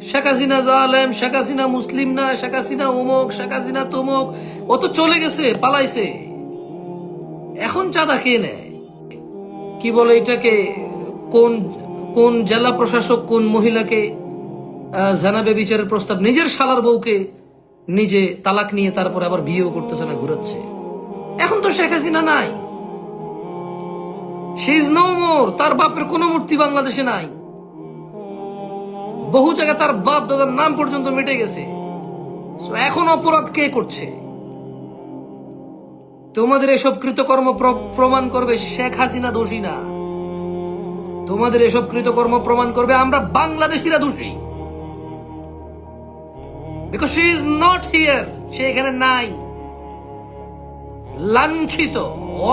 শেখ হাসিনা জালেম, শেখ হাসিনা মুসলিম না, শেখ হাসিনা অমুক, শেখ হাসিনা তমুক, ও তো চলে গেছে, পালাইছে। এখন চাঁদা কে নেয়? কি বলে এটাকে, কোন কোন জেলা প্রশাসক কোন মহিলাকে জানাবে বিচারের প্রস্তাব, নিজের শালার বউকে নিজে তালাক নিয়ে তারপরে আবার বিয়েও করতেছে না, ঘুরাচ্ছে। এখন তো শেখ হাসিনা নাই, শি ইজ নো মোর। তার বাপের কোনো মূর্তি বাংলাদেশে নাই, বহু জায়গায় তার বাপ দাদার নাম পর্যন্ত মিটে গেছে। এখন অপরাধ কে করছে? তোমাদের এসব কৃতকর্ম প্রমাণ করবে শেখ হাসিনা দোষী না, তোমাদের এসব কৃতকর্ম প্রমাণ করবে আমরা বাংলাদেশিরা দোষী। Because she is not here, সে এখানে নাই, লাঞ্ছিত,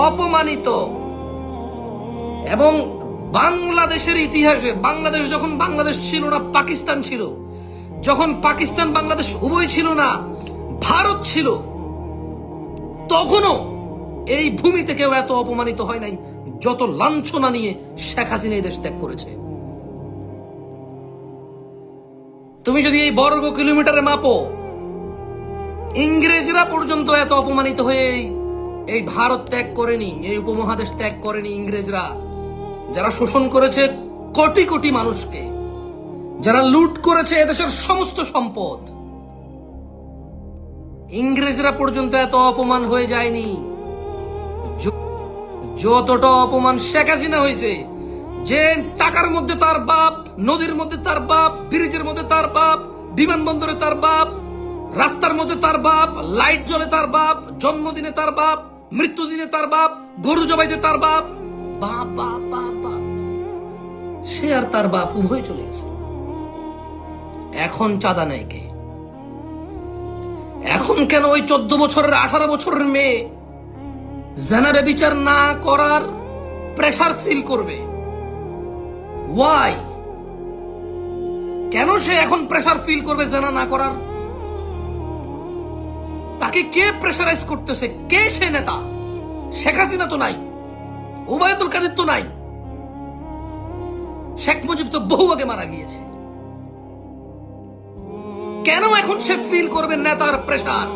অপমানিত। এবং বাংলাদেশের ইতিহাসে, বাংলাদেশ যখন বাংলাদেশ ছিল না, পাকিস্তান ছিল, যখন পাকিস্তান বাংলাদেশ উভয় ছিল না, ভারত ছিল, তখনও এই ভূমিতে কেউ এত অপমানিত হয় নাই যত লাঞ্ছনা নিয়ে শেখ হাসিনা এই দেশ ত্যাগ করেছে। তুমি যদি এই বর্গ কিলোমিটারে মাপো, ইংরেজরা পর্যন্ত এত অপমানিত হয়ে এই ভারত ত্যাগ করেনি, এই উপমহাদেশ ত্যাগ করেনি। ইংরেজরা যারা শোষণ করেছে কোটি কোটি মানুষকে, যারা লুট করেছে এদেশের সমস্ত সম্পদ, ইংরেজরা পর্যন্ত এত অপমান হয়ে যায়নি যতটা অপমান শেখ হাসিনা হয়েছে। যে টাকার মধ্যে তার বাপ, নদীর মধ্যে তার বাপ, ব্রিজের মধ্যে তার বাপ, বিমানবন্দরে তার বাপ, রাস্তার মধ্যে তার বাপ, লাইট জ্বলে তার বাপ, জন্মদিনে তার বাপ, মৃত্যুদিনে তার বাপ, গরু জবাইতে তার বাপ, বাপ বাপ বাপ বাপ, সে আর তার বাপ উভয় চলে গেছে। এখন চাঁদা নেয় কে? এখন কেন ওই 14 বছরের 18 বছরের মেয়ে জানাবে বিচার না করার প্রেসার ফিল করবে? ওয়াই? কেন সে এখন প্রেসার ফিল করবে জানা না করার? তাকে কে প্রেসারাইজ করতেছে? কে সে নেতা? শেখ হাসিনা তো নাই, ওবায়দুল কাদের তো নাই, শেখ মুজিব তো বহু আগে মারা গিয়েছে। কেন এখন সে ফিল করবে নেতার প্রেসার?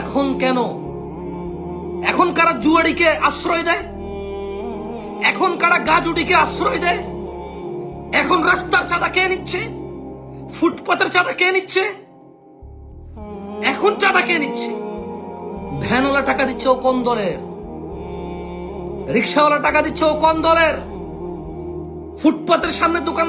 এখন কেন? এখন কারা জুয়াড়িকে আশ্রয় দেয়? এখন কারা গাজুটিকে আশ্রয় দেয়? এখন রাস্তার চাঁদা কে নিচ্ছে? ফুটপাতের চাঁদা কে নিচ্ছে? এখন চাঁদা কে নিচ্ছে? ভ্যানওয়ালা টাকা দিচ্ছে ও কোন দলের? রিক্সাওয়ালা টাকা দিচ্ছে ও কোন দলের? ফুটপাতের সামনে দোকান